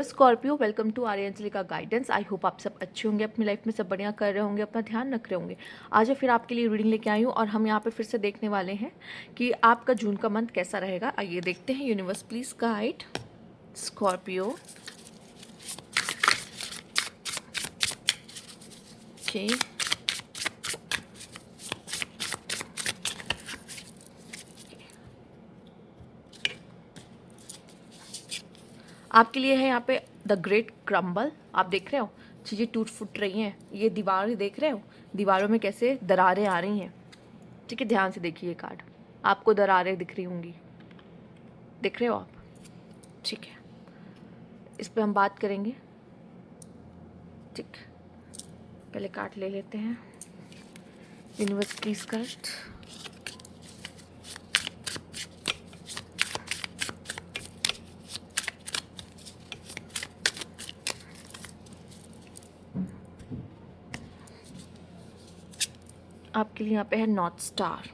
तो Scorpio, welcome to आर्यंजलि का guidance. I hope आप सब अच्छे होंगे, अपनी लाइफ में सब बढ़िया कर रहे होंगे, अपना ध्यान रख रहे होंगे। आज फिर आपके लिए रीडिंग लेके आई हूँ और हम यहाँ पे फिर से देखने वाले हैं कि आपका जून का मंथ कैसा रहेगा। आइए देखते हैं। Universe please guide Scorpio. Okay, आपके लिए है यहाँ पे द ग्रेट क्रम्बल। आप देख रहे हो चीज़ें टूट फूट रही हैं, ये दीवार देख रहे हो, दीवारों में कैसे दरारें आ रही हैं। ठीक है, ध्यान से देखिए ये कार्ड, आपको दरारें दिख रही होंगी, दिख रहे हो आप? ठीक है, इस पे हम बात करेंगे। ठीक, पहले कार्ड ले लेते हैं। Universe please card. आपके लिए यहाँ पे है नॉर्थ स्टार।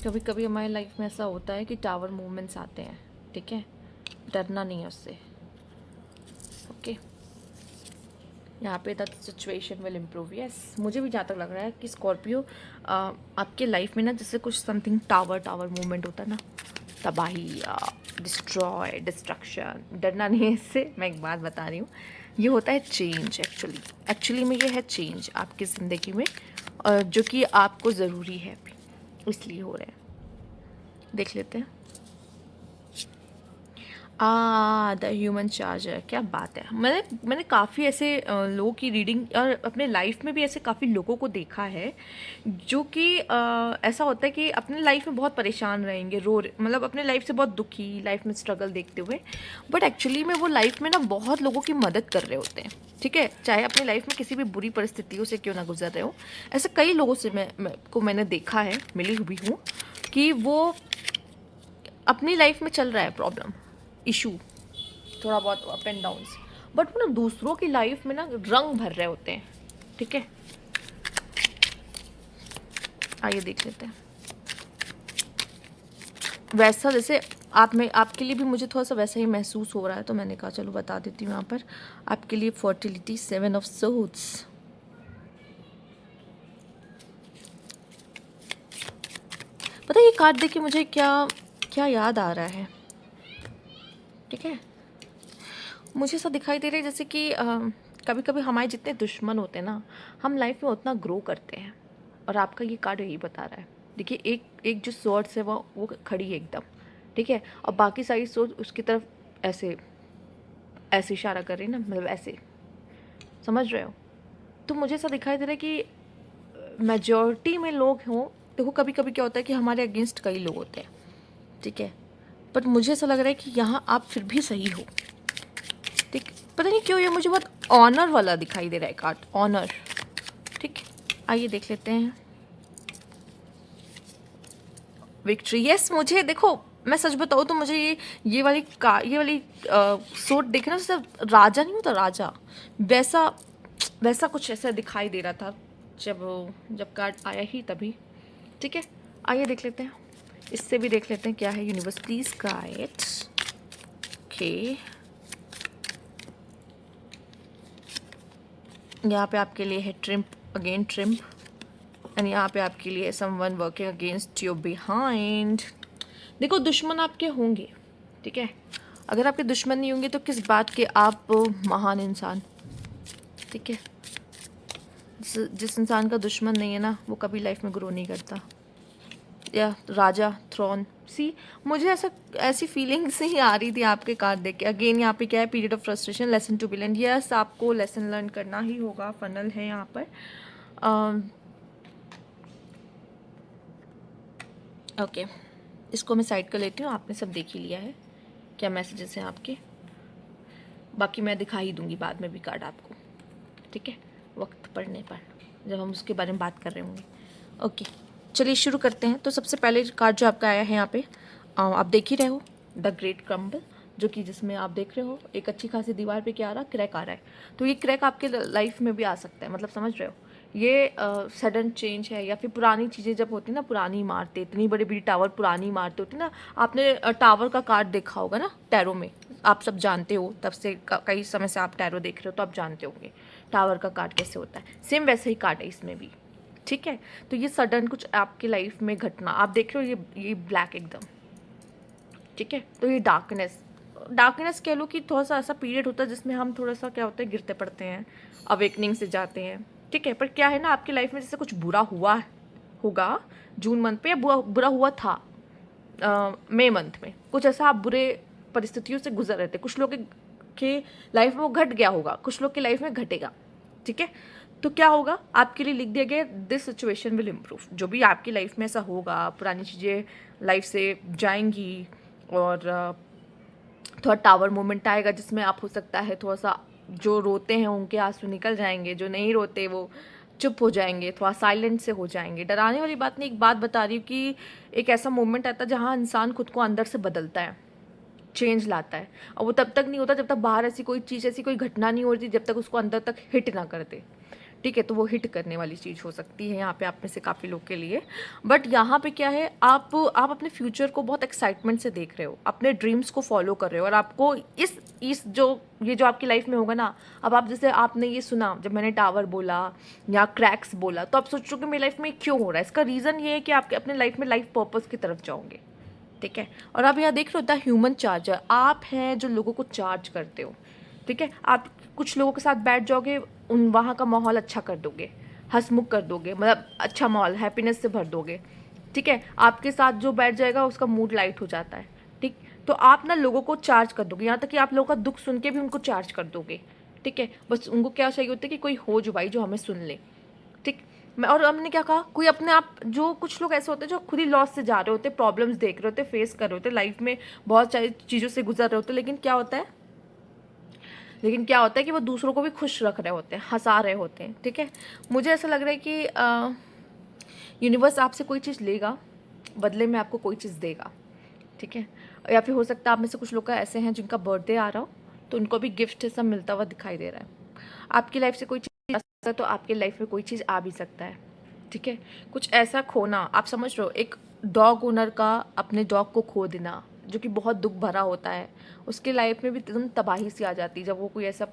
कभी कभी हमारी लाइफ में ऐसा होता है कि टावर मूवमेंट्स आते हैं, ठीक है, डरना नहीं है उससे। ओके, यहाँ पे the situation will improve. Yes, मुझे भी जहाँ तक लग रहा है कि स्कॉर्पियो आपके लाइफ में ना जैसे कुछ समथिंग टावर मूवमेंट होता है ना, तबाही, डिस्ट्रॉय, डिस्ट्रक्शन। डरना नहीं है इससे, मैं एक बात बता रही हूँ, ये होता है चेंज। एक्चुअली में ये है चेंज आपकी ज़िंदगी में, जो कि आपको ज़रूरी है अभी, इसलिए हो रहा है। देख लेते हैं। द ह्यूमन चार्जर, क्या बात है। मैंने काफ़ी ऐसे लोगों की रीडिंग और अपने लाइफ में भी ऐसे काफ़ी लोगों को देखा है जो कि ऐसा होता है कि अपने लाइफ में बहुत परेशान रहेंगे, मतलब अपने लाइफ से बहुत दुखी, लाइफ में स्ट्रगल देखते हुए, बट एक्चुअली में वो लाइफ में ना बहुत लोगों की मदद कर रहे होते हैं। ठीक है, चाहे अपनी लाइफ में किसी भी बुरी परिस्थितियों से क्यों ना गुजर रहे हो, ऐसे कई लोगों से मैंने देखा है, मिली हुई हूँ, कि वो अपनी लाइफ में चल रहा है प्रॉब्लम, इशू, थोड़ा बहुत अप एंड डाउन्स, बट वो ना दूसरों की लाइफ में ना रंग भर रहे होते हैं। ठीक है, आइए देख लेते हैं। वैसा जैसे आप में आपके लिए भी मुझे थोड़ा सा वैसा ही महसूस हो रहा है, तो मैंने कहा चलो बता देती हूँ। यहाँ पर आपके लिए फर्टिलिटी, 7 ऑफ सोर्ड्स। पता है ये कार्ड देख के मुझे क्या क्या याद आ रहा है। ठीक है, मुझे ऐसा दिखाई दे रहा है जैसे कि कभी कभी हमारे जितने दुश्मन होते हैं ना, हम लाइफ में उतना ग्रो करते हैं, और आपका ये कार्ड यही बता रहा है। देखिए, एक एक जो स्वॉर्ड्स है वो खड़ी है एकदम, ठीक है, और बाकी सारी सोच उसकी तरफ ऐसे ऐसे इशारा कर रही है ना, मतलब ऐसे, समझ रहे हो? तो मुझे ऐसा दिखाई दे रहा है कि मेजॉरिटी में लोग हों, देखो कभी कभी क्या होता है कि हमारे अगेंस्ट कई लोग होते हैं, ठीक है, बट मुझे ऐसा लग रहा है कि यहाँ आप फिर भी सही हो। ठीक, पता नहीं क्यों ये मुझे बहुत ऑनर वाला दिखाई दे रहा है कार्ड, ऑनर। ठीक, आइए देख लेते हैं। विक्ट्री, यस, मुझे देखो, मैं सच बताऊँ तो मुझे ये वाली सोट देखे ना, सिर्फ राजा नहीं होता, राजा, वैसा वैसा कुछ ऐसा दिखाई दे रहा था जब कार्ड आया ही तभी। ठीक है, आइए देख लेते हैं, इससे भी देख लेते हैं क्या है। Universe please guide. ओके, यहाँ पे आपके लिए है ट्रिम्प, अगेन ट्रिम्प, एंड यहाँ पे आपके लिए someone working against your behind. देखो, दुश्मन आपके होंगे, ठीक है, अगर आपके दुश्मन नहीं होंगे तो किस बात के आप महान इंसान। ठीक है, जिस इंसान का दुश्मन नहीं है ना, वो कभी लाइफ में ग्रो नहीं करता। या राजा, थ्रोन, सी, मुझे ऐसी फीलिंग्स ही आ रही थी आपके कार्ड देख के। अगेन यहाँ पे क्या है, period of frustration, lesson to be learn. Yes, आपको लेसन लर्न करना ही होगा, फनल है यहाँ पर। ओके, इसको मैं साइड कर लेती हूँ, आपने सब देख ही लिया है क्या मैसेजेस हैं आपके। बाकी मैं दिखा ही दूंगी बाद में भी कार्ड आपको, ठीक है, वक्त पड़ने पर, जब हम उसके बारे में बात कर रहे होंगे। ओके, चलिए शुरू करते हैं। तो सबसे पहले कार्ड जो आपका आया है यहाँ पे, आप देख ही रहे हो, द ग्रेट क्रम्बल। जो कि जिसमें आप देख रहे हो एक अच्छी खासी दीवार पे क्या आ रहा है, क्रैक आ रहा है। तो ये क्रैक आपके लाइफ में भी आ सकता है, मतलब समझ रहे हो, ये सडन चेंज है। या फिर पुरानी चीज़ें जब होती है ना, पुरानी इमारतें, इतनी बड़ी बड़ी टावर, पुरानी इमारतें होती ना, आपने टावर का कार्ड देखा होगा ना टैरो में, आप सब जानते हो, तब से कई समय से आप टैरो देख रहे हो तो आप जानते होंगे टावर का कार्ड कैसे होता है। सेम वैसे ही कार्ड है इसमें भी, ठीक है। तो ये सडन कुछ आपके लाइफ में घटना आप देख रहे हो, ये ब्लैक एकदम, ठीक है। तो ये डार्कनेस कह लो कि थोड़ा सा ऐसा पीरियड होता है जिसमें हम थोड़ा सा क्या होता है, गिरते पड़ते हैं, अवेकनिंग से जाते हैं, ठीक है। पर क्या है ना, आपकी लाइफ में जैसे कुछ बुरा हुआ होगा जून मंथ पे, या बुरा हुआ था मई मंथ में, कुछ ऐसा आप बुरे परिस्थितियों से गुजर रहे थे, कुछ लोग के लाइफ में वो घट गया होगा, कुछ लोग की लाइफ में घटेगा, ठीक है। तो क्या होगा, आपके लिए लिख दिया गया, दिस सिचुएशन विल इम्प्रूव। जो भी आपकी लाइफ में ऐसा होगा, पुरानी चीज़ें लाइफ से जाएंगी, और थोड़ा टावर मोमेंट आएगा जिसमें आप हो सकता है थोड़ा सा, जो रोते हैं उनके आंसू निकल जाएंगे, जो नहीं रोते वो चुप हो जाएंगे, थोड़ा साइलेंट से हो जाएंगे। डराने वाली बात नहीं, एक बात बता रही हूँ कि एक ऐसा मोमेंट आता है जहाँ इंसान खुद को अंदर से बदलता है, चेंज लाता है। और वो तब तक नहीं होता जब तक बाहर ऐसी कोई चीज़, ऐसी कोई घटना नहीं होती, जब तक उसको अंदर तक हिट ना कर दे, ठीक है। तो वो हिट करने वाली चीज़ हो सकती है यहाँ पे आप में से काफ़ी लोग के लिए। बट यहाँ पे क्या है, आप अपने फ्यूचर को बहुत एक्साइटमेंट से देख रहे हो, अपने ड्रीम्स को फॉलो कर रहे हो, और आपको इस जो ये जो आपकी लाइफ में होगा ना, अब आप जैसे आपने ये सुना जब मैंने टावर बोला या क्रैक्स बोला, तो आप सोच रहे हो कि मेरी लाइफ में क्यों हो रहा है। इसका रीज़न ये है कि आपके अपने लाइफ में लाइफ पर्पज़ की तरफ जाओगे, ठीक है। और आप यहाँ देख रहे हो द ह्यूमन चार्जर, आप हैं जो लोगों को चार्ज करते हो, ठीक है। आप कुछ लोगों के साथ बैठ जाओगे, उन वहाँ का माहौल अच्छा कर दोगे, हंसमुख कर दोगे, मतलब अच्छा माहौल हैप्पीनेस से भर दोगे, ठीक है। आपके साथ जो बैठ जाएगा उसका मूड लाइट हो जाता है, ठीक। तो आप ना लोगों को चार्ज कर दोगे, यहाँ तक कि आप लोगों का दुख सुन के भी उनको चार्ज कर दोगे, ठीक है। बस उनको क्या चाहिए होता है कि कोई हो जो भाई जो हमें सुन ले, ठीक। मैं और हमने क्या कहा, कोई अपने आप, जो कुछ लोग ऐसे होते हैं जो खुद ही लॉस से जा रहे होते, प्रॉब्लम्स देख रहे होते, फेस कर रहे होते, लाइफ में बहुत सारी चीज़ों से गुजर रहे होते, लेकिन क्या होता है कि वो दूसरों को भी खुश रख रहे होते हैं, हंसा रहे होते हैं, ठीक है। मुझे ऐसा लग रहा है कि यूनिवर्स आपसे कोई चीज़ लेगा, बदले में आपको कोई चीज़ देगा, ठीक है। या फिर हो सकता है आप में से कुछ लोग का ऐसे हैं जिनका बर्थडे आ रहा हो, तो उनको भी गिफ्ट सब मिलता हुआ दिखाई दे रहा है। आपकी लाइफ से कोई चीज़ आ सकता है, तो आपकी लाइफ में कोई चीज़ आ भी सकता है, ठीक है। कुछ ऐसा खोना, आप समझ रहे हो, एक डॉग ओनर का अपने डॉग को खो देना, जो कि बहुत दुख भरा होता है, उसके लाइफ में भी एकदम तबाही सी आ जाती है जब वो कोई ऐसा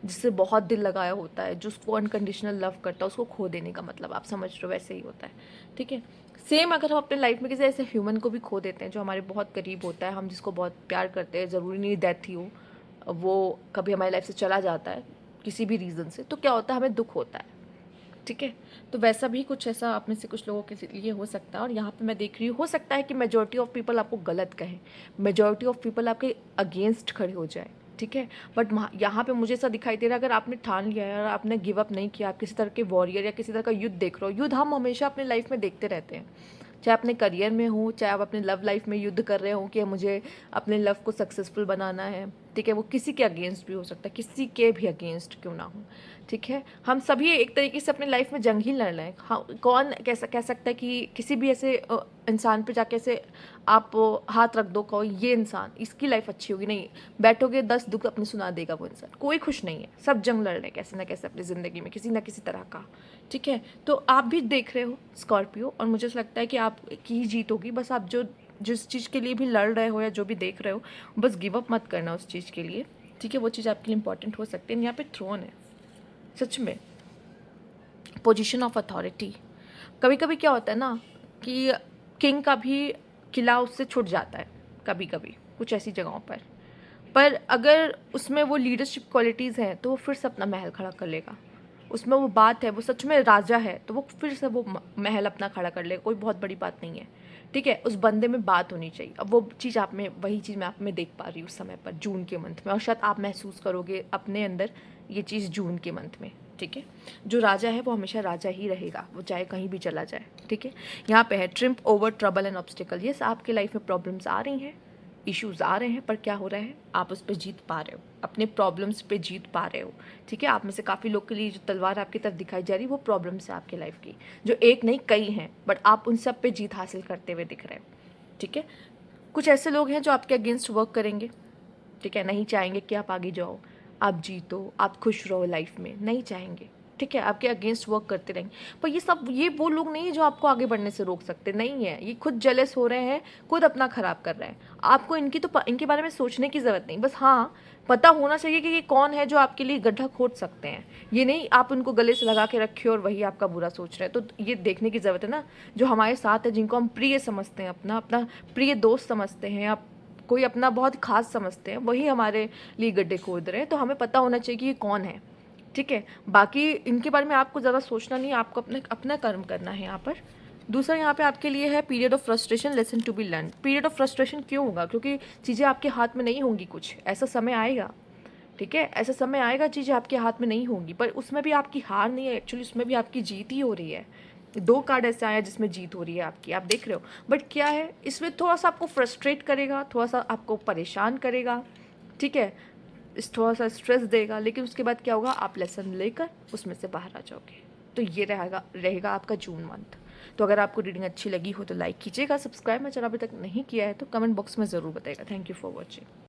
जिससे बहुत दिल लगाया होता है, जो उसको अनकंडीशनल लव करता है, उसको खो देने का मतलब आप समझ रहे हो, वैसे ही होता है, ठीक है। सेम अगर हम अपने लाइफ में किसी ऐसे ह्यूमन को भी खो देते हैं जो हमारे बहुत करीब होता है, हम जिसको बहुत प्यार करते हैं, ज़रूरी नहीं डेथ ही हो, वो कभी हमारी लाइफ से चला जाता है किसी भी रीज़न से, तो क्या होता है, हमें दुख होता है, ठीक है। तो वैसा भी कुछ ऐसा आप में से कुछ लोगों के लिए हो सकता है। और यहाँ पे मैं देख रही हूँ, हो सकता है कि मेजॉरिटी ऑफ पीपल आपको गलत कहें, मेजॉरिटी ऑफ पीपल आपके अगेंस्ट खड़े हो जाए, ठीक है। बट यहाँ पे मुझे ऐसा दिखाई दे रहा है, अगर आपने ठान लिया है और आपने गिव अप नहीं किया, आप किसी तरह के वॉरियर या किसी तरह का युद्ध देख रहे हो, युद्ध हम हमेशा अपने लाइफ में देखते रहते हैं, चाहे अपने करियर में हो, चाहे आप अपने लव लाइफ में युद्ध कर रहे हो कि मुझे अपने लव को सक्सेसफुल बनाना है, ठीक है। वो किसी के अगेंस्ट भी हो सकता है, किसी के भी अगेंस्ट क्यों ना हो, ठीक है। हम सभी एक तरीके से अपने लाइफ में जंग ही लड़ रहे हैं। हाँ, कौन कैसा कह सकता है कि किसी भी ऐसे इंसान पे जाके ऐसे आप हाथ रख दो, कहो ये इंसान इसकी लाइफ अच्छी होगी, नहीं, बैठोगे 10 दुख अपने सुना देगा वो इंसान। कोई खुश नहीं है, सब जंग लड़ रहे हैं कैसे ना कैसे अपनी ज़िंदगी में, किसी ना किसी तरह का, ठीक है। तो आप भी देख रहे हो स्कॉर्पियो, और मुझे लगता है कि आपकी ही जीत होगी। बस आप जो जिस चीज़ के लिए भी लड़ रहे हो या जो भी देख रहे हो, बस गिव अप मत करना उस चीज़ के लिए, ठीक है। वो चीज़ आपके लिए इंपॉर्टेंट हो सकती है। यहाँ पे थ्रोन है, सच में पोजीशन ऑफ अथॉरिटी। कभी कभी क्या होता है ना कि किंग का भी किला उससे छूट जाता है, कभी कभी कुछ ऐसी जगहों पर अगर उसमें वो लीडरशिप क्वालिटीज़ हैं तो वो फिर से अपना महल खड़ा कर लेगा। उसमें वो बात है, वो सच में राजा है, तो वो फिर से वो महल अपना खड़ा कर लेगा, कोई बहुत बड़ी बात नहीं है, ठीक है। उस बंदे में बात होनी चाहिए। अब वो चीज़ आप में, वही चीज़ मैं आप में देख पा रही हूँ उस समय पर, जून के मंथ में, और शायद आप महसूस करोगे अपने अंदर ये चीज़ जून के मंथ में, ठीक है। जो राजा है वो हमेशा राजा ही रहेगा, वो चाहे कहीं भी चला जाए, ठीक है। यहाँ पे है triumph over trouble and obstacle. Yes, आपके लाइफ में प्रॉब्लम्स आ रही हैं, इश्यूज़ आ रहे हैं, पर क्या हो रहा है, आप उस पर जीत पा रहे हो, अपने प्रॉब्लम्स पे जीत पा रहे हो, ठीक है। आप में से काफ़ी लोग के लिए जो तलवार आपकी तरफ दिखाई जा रही है वो प्रॉब्लम्स है आपकी लाइफ की, जो एक नहीं कई हैं, बट आप उन सब पे जीत हासिल करते हुए दिख रहे हो, ठीक है। कुछ ऐसे लोग हैं जो आपके अगेंस्ट वर्क करेंगे, ठीक है, नहीं चाहेंगे कि आप आगे जाओ, आप जीतो, आप खुश रहो लाइफ में, नहीं चाहेंगे। ठीक है, आपके अगेंस्ट वर्क करते रहेंगे। पर ये वो लोग नहीं है जो आपको आगे बढ़ने से रोक सकते, नहीं है। ये खुद जेलस हो रहे हैं, खुद अपना खराब कर रहे हैं। आपको इनके बारे में सोचने की ज़रूरत नहीं, बस हाँ पता होना चाहिए कि ये कौन है जो आपके लिए गड्ढा खोद सकते हैं। ये नहीं आप उनको गले से लगा के रखे और वही आपका बुरा सोच रहे हैं। तो ये देखने की ज़रूरत है ना, जो हमारे साथ है, जिनको हम प्रिय समझते हैं, अपना अपना प्रिय दोस्त समझते हैं, आप कोई अपना बहुत खास समझते हैं, वही हमारे लिए गड्ढे खोद रहे हैं। तो हमें पता होना चाहिए कि ये कौन है। ठीक है, बाकी इनके बारे में आपको ज़्यादा सोचना नहीं है, आपको अपना कर्म करना है यहाँ पर। दूसरा यहाँ पे आपके लिए है period of frustration, lesson to be learn. Period of frustration क्यों होगा? क्योंकि चीज़ें आपके हाथ में नहीं होंगी, कुछ ऐसा समय आएगा। ठीक है, ऐसा समय आएगा चीज़ें आपके हाथ में नहीं होंगी, पर उसमें भी आपकी हार नहीं है, एक्चुअली उसमें भी आपकी जीत ही हो रही है। 2 कार्ड ऐसे आया जिसमें जीत हो रही है आपकी, आप देख रहे हो। बट क्या है, इसमें थोड़ा सा आपको फ्रस्ट्रेट करेगा, थोड़ा सा आपको परेशान करेगा। ठीक है, थोड़ा सा स्ट्रेस देगा, लेकिन उसके बाद क्या होगा, आप लेसन लेकर उसमें से बाहर आ जाओगे। तो ये रहेगा आपका जून मंथ। तो अगर आपको रीडिंग अच्छी लगी हो तो लाइक कीजिएगा, सब्सक्राइब मेरा चैनल अभी तक नहीं किया है तो कमेंट बॉक्स में ज़रूर बताइएगा। Thank you for watching.